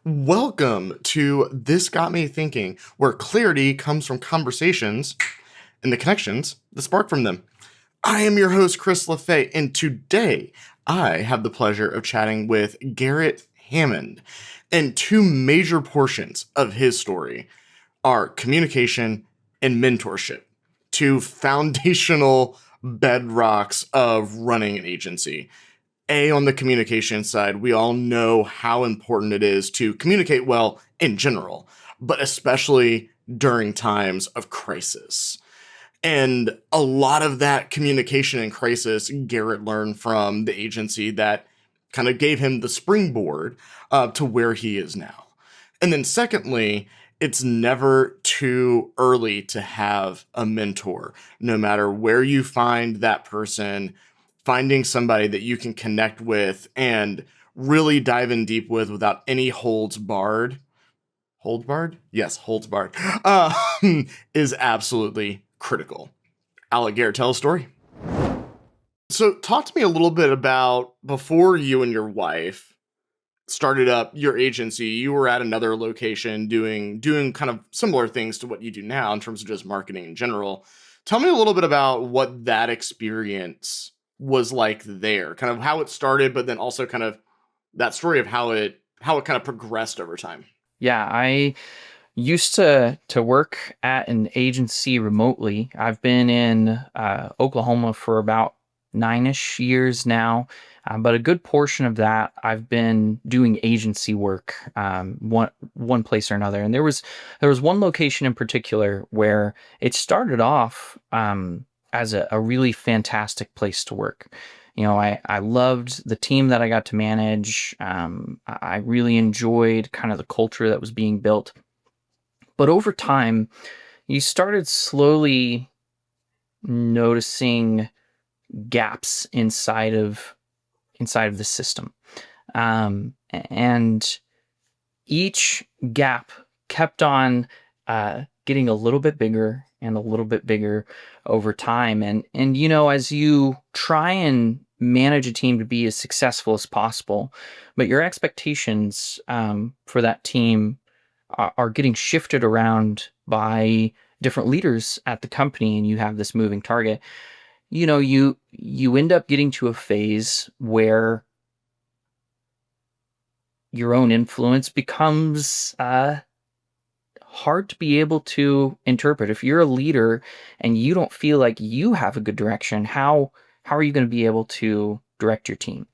Welcome to This Got Me Thinking, where clarity comes from conversations and the connections that spark from them. I am your host, Chris LaFay, and today I have the pleasure of chatting with Garrett Hammond. And two major portions of his story are communication and mentorship, two foundational bedrocks of running an agency. On the communication side, we all know how important it is to communicate well in general, but especially during times of crisis. And a lot of that communication in crisis, Garrett learned from the agency that kind of gave him the springboard to where he is now. And then, secondly, it's never too early to have a mentor, no matter where you find that person. Finding somebody that you can connect with and really dive in deep with without any holds barred. Hold barred? Yes, holds barred. Is absolutely critical. I'll let Garrett tell a story. So, talk to me a little bit about before you and your wife started up your agency. You were at another location doing kind of similar things to what you do now in terms of just marketing in general. Tell me a little bit about what that experience was like there, kind of how it started, but then also kind of that story of how it kind of progressed over time. Yeah, I used to work at an agency remotely. I've been in Oklahoma for about 9-ish years now, but a good portion of that I've been doing agency work, one place or another. And there was one location in particular where it started off as a really fantastic place to work. I loved the team that I got to manage. I really enjoyed kind of the culture that was being built. But over time, you started slowly noticing gaps inside of the system. And each gap kept on getting a little bit bigger and a little bit bigger over time. And as you try and manage a team to be as successful as possible, but your expectations for that team are getting shifted around by different leaders at the company, and you have this moving target. You end up getting to a phase where your own influence becomes hard to be able to interpret. If you're a leader and you don't feel like you have a good direction, how are you going to be able to direct your team?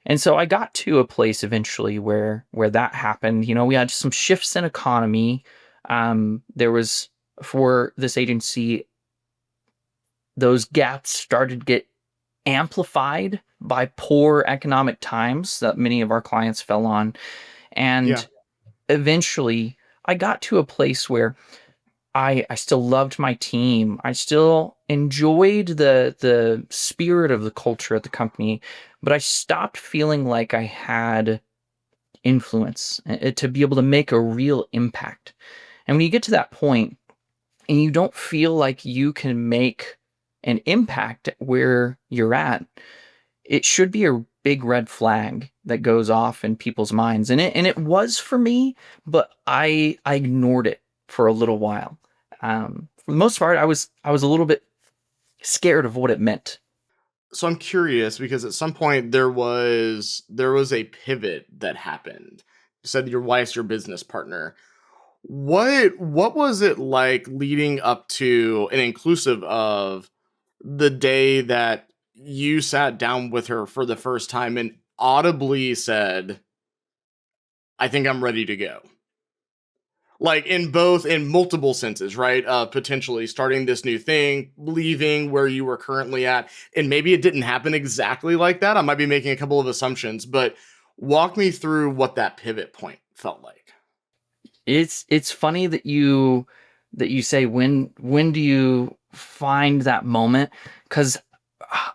And so I got to a place eventually where that happened. We had some shifts in economy. There was, for this agency, those gaps started to get amplified by poor economic times that many of our clients fell on. Yeah. And eventually I got to a place where I still loved my team. I still enjoyed the spirit of the culture at the company, but I stopped feeling like I had influence to be able to make a real impact. And when you get to that point and you don't feel like you can make an impact where you're at, it should be a big red flag that goes off in people's minds. And it was for me, but I ignored it for a little while. For the most part, I was a little bit scared of what it meant. So I'm curious because at some point there was a pivot that happened. You said your wife's your business partner. What was it like leading up to and inclusive of the day that you sat down with her for the first time and audibly said, "I think I'm ready to go." Like in multiple senses, right? Potentially starting this new thing, leaving where you were currently at, and maybe it didn't happen exactly like that. I might be making a couple of assumptions, but walk me through what that pivot point felt like. It's funny that you say, when do you find that moment? Because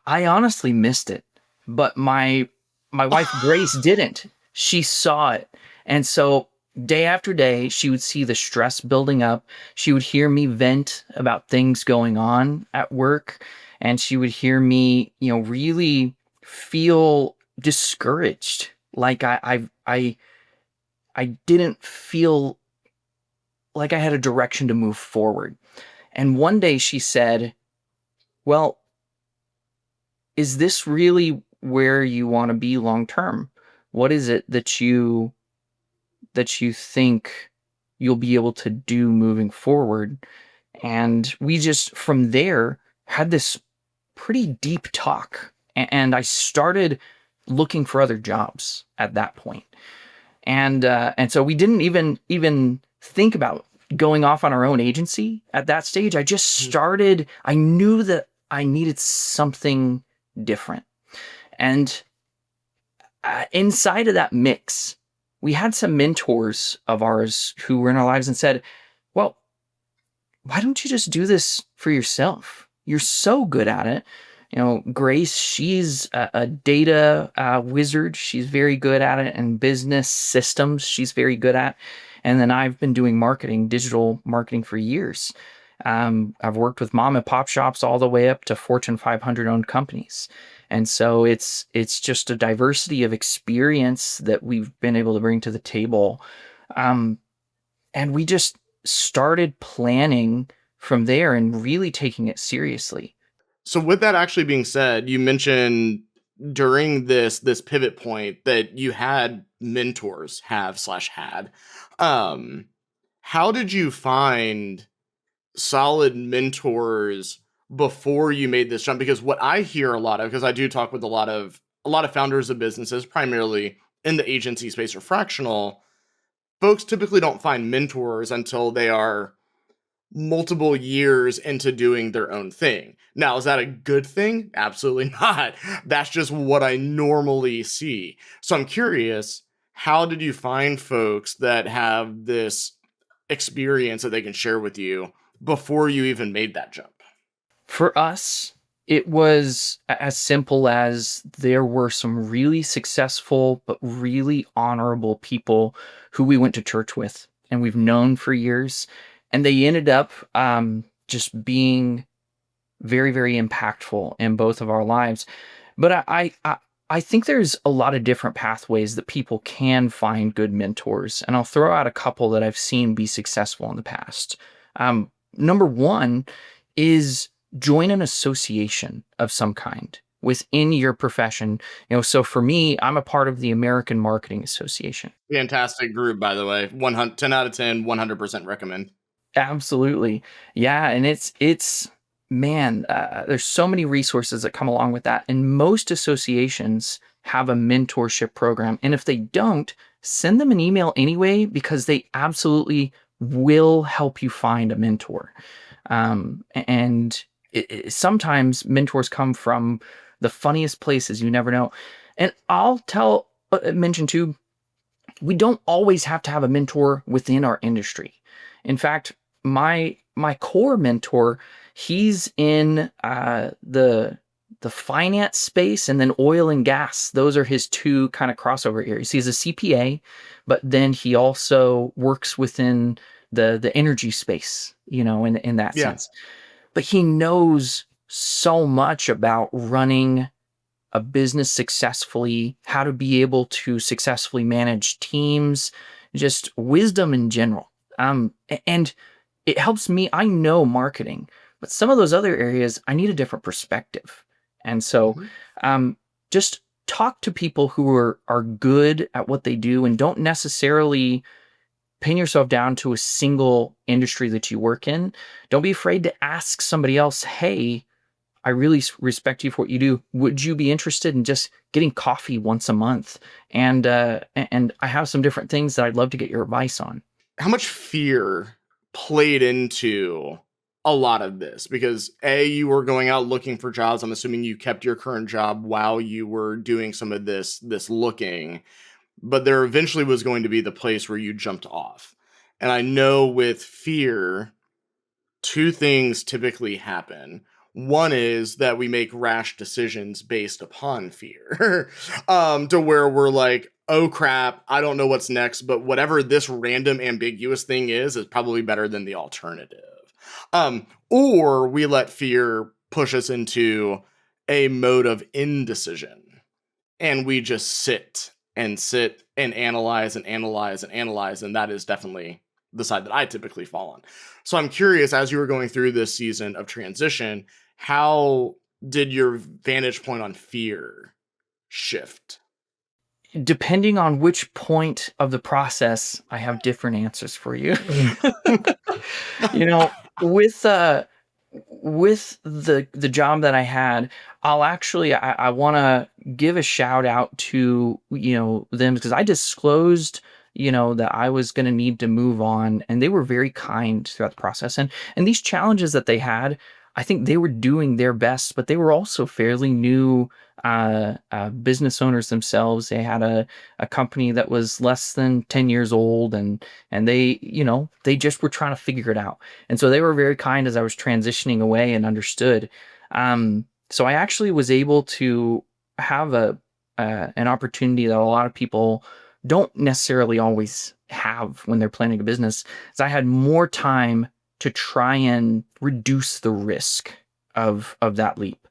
I honestly missed it, but my wife Grace didn't. She saw it, and so day after day she would see the stress building up. She would hear me vent about things going on at work, and she would hear me, really feel discouraged. Like I I didn't feel like I had a direction to move forward. And one day she said, "Well, is this really where you want to be long term? What is it that you think you'll be able to do moving forward?" And we just from there had this pretty deep talk. And I started looking for other jobs at that point. And so we didn't even think about going off on our own agency at that stage. I just started. I knew that I needed something different. And inside of that mix, we had some mentors of ours who were in our lives and said, "Well, why don't you just do this for yourself? You're so good at it." Grace, she's a data wizard. She's very good at it, and business systems, she's very good at. And then I've been doing marketing, digital marketing for years. I've worked with mom and pop shops all the way up to Fortune 500 owned companies. And so it's just a diversity of experience that we've been able to bring to the table. Um, and we just started planning from there and really taking it seriously. So with that actually being said, you mentioned during this pivot point that you had mentors have slash had. Um, how did you find solid mentors before you made this jump? Because what I hear a lot of, because I do talk with a lot of founders of businesses, primarily in the agency space or fractional, folks typically don't find mentors until they are multiple years into doing their own thing. Now, is that a good thing? Absolutely not. That's just what I normally see. So I'm curious, how did you find folks that have this experience that they can share with you before you even made that jump? For us, it was as simple as there were some really successful but really honorable people who we went to church with and we've known for years. And they ended up just being very, very impactful in both of our lives. But I think there's a lot of different pathways that people can find good mentors. And I'll throw out a couple that I've seen be successful in the past. Number one is join an association of some kind within your profession. So for me, I'm a part of the American Marketing Association. Fantastic group, by the way. 100, 10 out of 10, 100% recommend. Absolutely. Yeah, and it's man, there's so many resources that come along with that. And most associations have a mentorship program. And if they don't, send them an email anyway because they absolutely will help you find a mentor. And sometimes mentors come from the funniest places, you never know. And I'll mention too, we don't always have to have a mentor within our industry. In fact, my core mentor, he's in the finance space and then oil and gas. Those are his two kind of crossover areas. He's a CPA, but then he also works within the energy space, in that Yeah. sense. But he knows so much about running a business successfully, how to be able to successfully manage teams, just wisdom in general. And it helps me. I know marketing, but some of those other areas, I need a different perspective. And so, Mhm. just talk to people who are good at what they do and don't necessarily pin yourself down to a single industry that you work in. Don't be afraid to ask somebody else, "Hey, I really respect you for what you do. Would you be interested in just getting coffee once a month? And I have some different things that I'd love to get your advice on." How much fear played into a lot of this? Because A, you were going out looking for jobs. I'm assuming you kept your current job while you were doing some of this looking, but there eventually was going to be the place where you jumped off. And I know with fear, two things typically happen. One is that we make rash decisions based upon fear, to where we're like, oh crap, I don't know what's next, but whatever this random ambiguous thing is probably better than the alternative. Or we let fear push us into a mode of indecision and we just sit and sit and analyze and analyze and analyze. And that is definitely the side that I typically fall on. So I'm curious, as you were going through this season of transition, how did your vantage point on fear shift? Depending on which point of the process, I have different answers for you. You know, with the job that I had, I want to give a shout out to, them, because I disclosed, that I was going to need to move on, and they were very kind throughout the process. And these challenges that they had, I think they were doing their best, but they were also fairly new business owners themselves. They had a company that was less than 10 years old, and they just were trying to figure it out. And so they were very kind as I was transitioning away and understood. So I actually was able to have an opportunity that a lot of people don't necessarily always have when they're planning a business. Is I had more time to try and reduce the risk of that leap.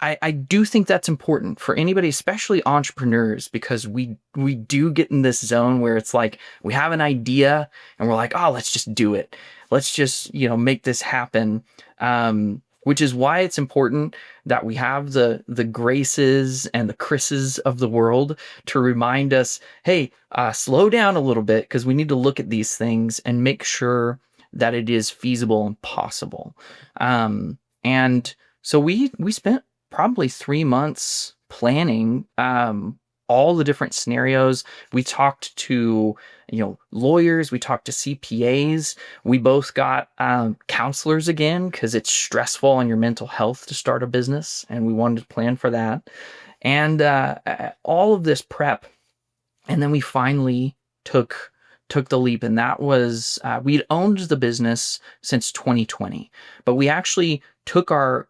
I do think that's important for anybody, especially entrepreneurs, because we do get in this zone where it's like we have an idea and we're like, oh, let's just do it. Let's just, make this happen. Which is why it's important that we have the Graces and the Chris's of the world to remind us, hey, slow down a little bit, because we need to look at these things and make sure that it is feasible and possible. And so we spent probably 3 months planning all the different scenarios. We talked to lawyers, we talked to CPAs, we both got counselors again, because it's stressful on your mental health to start a business, and we wanted to plan for that. And all of this prep, and then we finally took the leap. And that was we'd owned the business since 2020, but we actually took our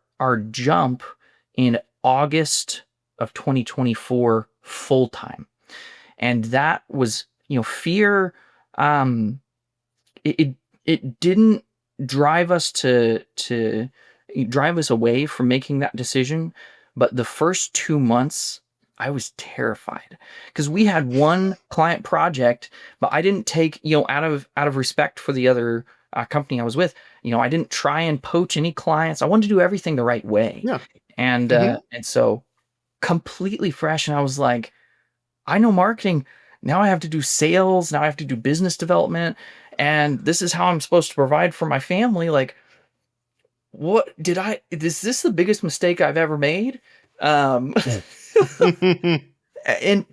jump in August of 2024 full time. And that was, fear. It didn't drive us to drive us away from making that decision, but the first 2 months I was terrified, because we had one client project, but I didn't take, out of respect for the other company I was with, I didn't try and poach any clients. I wanted to do everything the right way. Yeah. And Hmm. and so completely fresh, and I was like, I know marketing. Now I have to do sales. Now I have to do business development. And this is how I'm supposed to provide for my family. Like, is this the biggest mistake I've ever made? Um, and,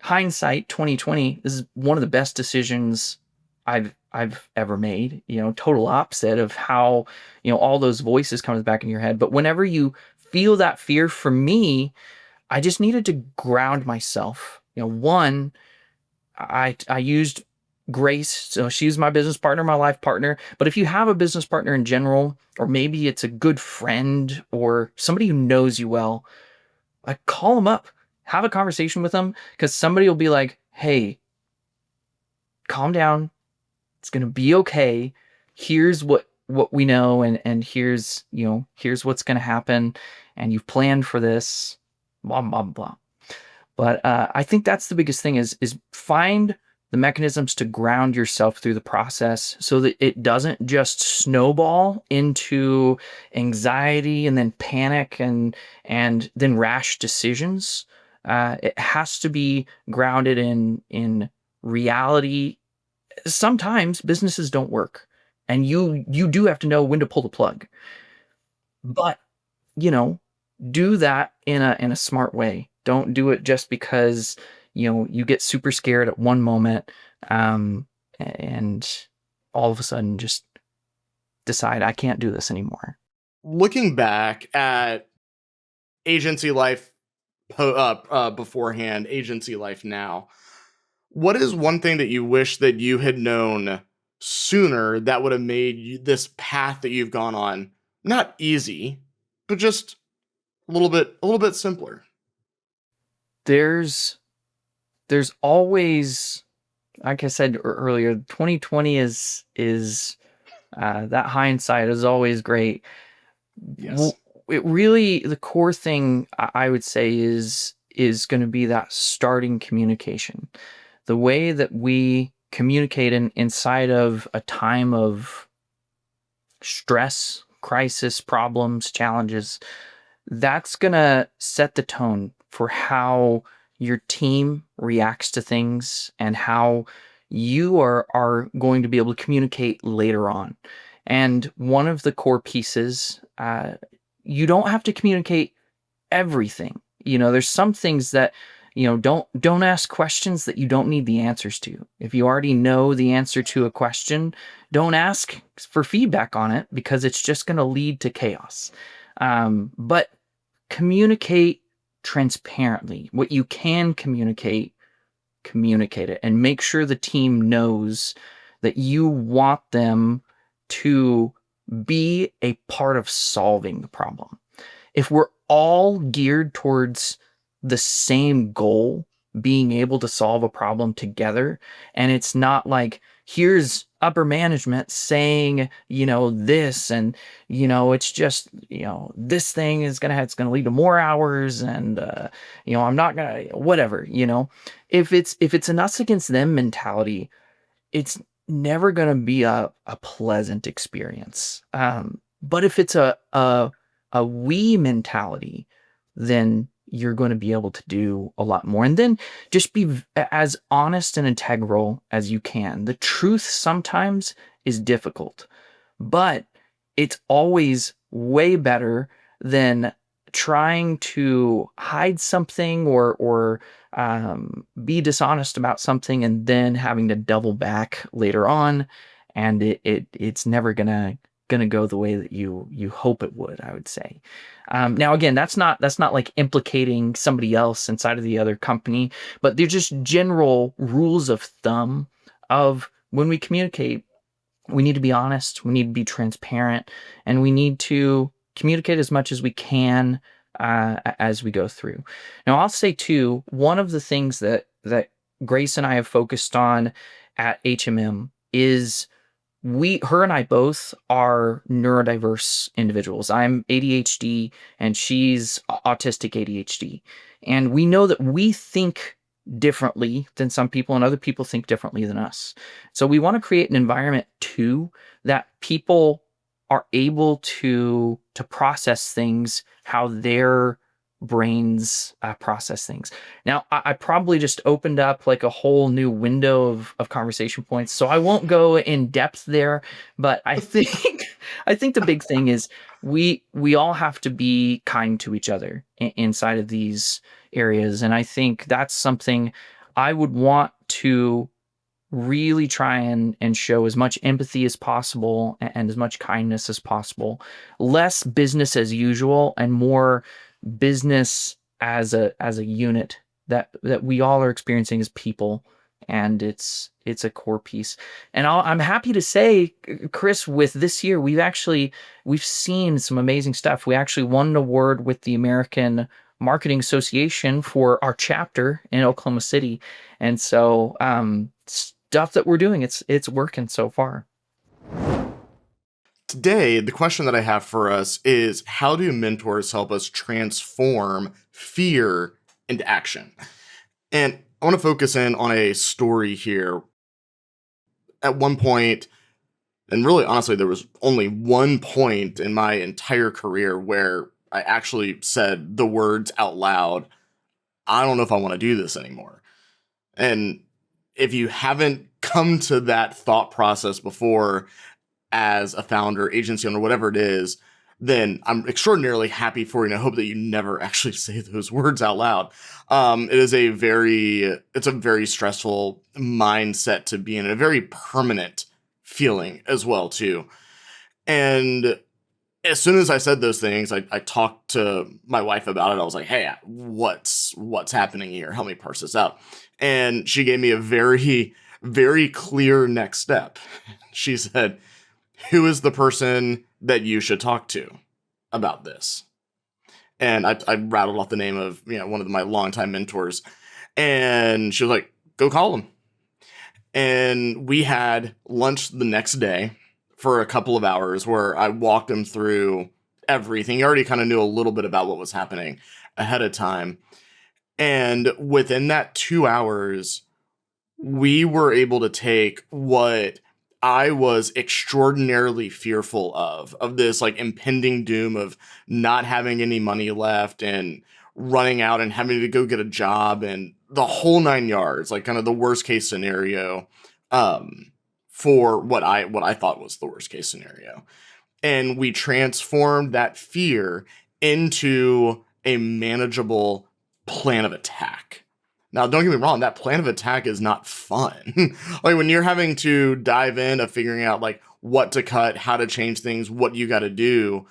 hindsight 2020, this is one of the best decisions I've ever made, total opposite of how, all those voices come back in your head. But whenever you feel that fear, for me, I just needed to ground myself. One, I used Grace, so she's my business partner, my life partner. But if you have a business partner in general, or maybe it's a good friend or somebody who knows you well, like, call them up, have a conversation with them, because somebody will be like, "Hey, calm down. It's gonna be okay. Here's what we know, and here's what's gonna happen, and you've planned for this." Blah blah blah. But I think that's the biggest thing, is find the mechanisms to ground yourself through the process, so that it doesn't just snowball into anxiety and then panic and then rash decisions. It has to be grounded in reality. Sometimes businesses don't work, and you do have to know when to pull the plug. But you know, do that in a smart way. Don't do it just because you get super scared at one moment, and all of a sudden just decide I can't do this anymore. Looking back at agency life beforehand, agency life now, what is one thing that you wish that you had known sooner that would have made this path that you've gone on not easy, but just a little bit simpler? There's always, like I said earlier, 2020 is that hindsight is always great. Yes. It really, the core thing I would say is going to be that starting communication. The way that we communicate inside of a time of stress, crisis, problems, challenges, that's going to set the tone for how your team reacts to things and how you are going to be able to communicate later on. And one of the core pieces, you don't have to communicate everything. There's some things that, don't ask questions that you don't need the answers to. If you already know the answer to a question, don't ask for feedback on it, because it's just going to lead to chaos. But communicate transparently. What you can communicate it, and make sure the team knows that you want them to be a part of solving the problem. If we're all geared towards the same goal, being able to solve a problem together, and it's not like, here's upper management saying, this, and, it's just, this thing is it's going to lead to more hours, and, I'm not going to, whatever, if it's an us against them mentality, it's never going to be a pleasant experience. But if it's a we mentality, then you're going to be able to do a lot more. And then just be as honest and integral as you can. The truth sometimes is difficult, but it's always way better than trying to hide something or be dishonest about something and then having to double back later on, and it's never gonna go the way that you hope it would, I would say. Now again, that's not like implicating somebody else inside of the other company, but they're just general rules of thumb of when we communicate. We need to be honest, we need to be transparent, and we need to communicate as much as we can as we go through. Now, I'll say too, one of the things that Grace and I have focused on at HMM is her and I both are neurodiverse individuals. I'm ADHD and she's autistic ADHD. And we know that we think differently than some people, and other people think differently than us. So we want to create an environment too that people are able to process things how their brains process things. Now, I probably just opened up like a whole new window of conversation points, so I won't go in depth there. But I think I think the big thing is we all have to be kind to each other inside of these areas, and I think that's something I would want to really try and show as much empathy as possible and as much kindness as possible. Less business as usual and more business as a unit that we all are experiencing as people, and it's a core piece. And I'm happy to say, Chris, with this year we've seen some amazing stuff. We actually won an award with the American Marketing Association for our chapter in Oklahoma City, and so stuff that we're doing, it's working so far. Today, the question that I have for us is, how do mentors help us transform fear into action? And I want to focus in on a story here. At one point, and really honestly, there was only one point in my entire career where I actually said the words out loud, I don't know if I want to do this anymore. And if you haven't come to that thought process before as a founder, agency owner, whatever it is, then I'm extraordinarily happy for you, and I hope that you never actually say those words out loud. It's a very stressful mindset to be in, a very permanent feeling as well too. And as soon as I said those things, I talked to my wife about it. I was like, hey, what's happening here? Help me parse this out. And she gave me a very, very clear next step. She said, who is the person that you should talk to about this? And I rattled off the name of one of my longtime mentors. And she was like, go call him. And we had lunch the next day for a couple of hours where I walked him through everything. He already kind of knew a little bit about what was happening ahead of time. And within that 2 hours, we were able to take what I was extraordinarily fearful of this like impending doom of not having any money left and running out and having to go get a job and the whole 9 yards, like kind of the worst case scenario, for what I thought was the worst case scenario. And we transformed that fear into a manageable plan of attack. Now, don't get me wrong, that plan of attack is not fun. Like when you're having to dive in of figuring out like what to cut, how to change things, what you got to do,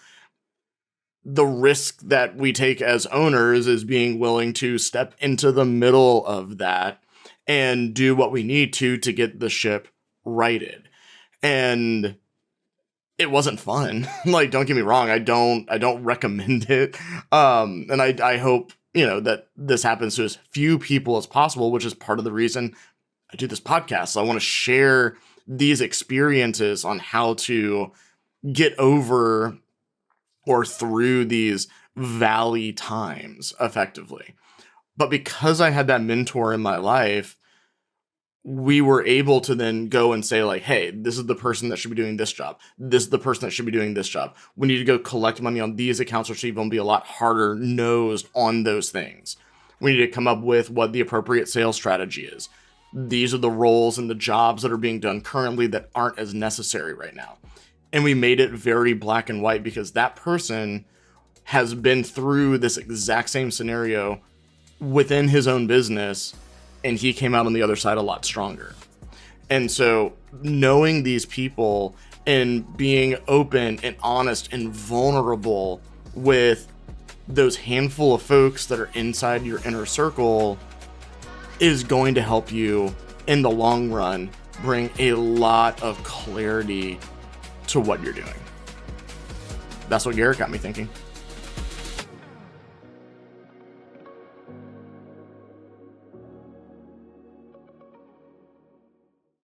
the risk that we take as owners is being willing to step into the middle of that and do what we need to get the ship righted. And it wasn't fun. Like, don't get me wrong, I don't recommend it. And I hope, that this happens to as few people as possible, which is part of the reason I do this podcast. So I want to share these experiences on how to get over or through these valley times effectively. But because I had that mentor in my life, we were able to then go and say like, hey, this is the person that should be doing this job. This is the person that should be doing this job. We need to go collect money on these accounts, which are even be a lot harder nosed on those things. We need to come up with what the appropriate sales strategy is. These are the roles and the jobs that are being done currently that aren't as necessary right now. And we made it very black and white because that person has been through this exact same scenario within his own business, and he came out on the other side a lot stronger. And so knowing these people and being open and honest and vulnerable with those handful of folks that are inside your inner circle is going to help you in the long run bring a lot of clarity to what you're doing. That's what Garrett got me thinking.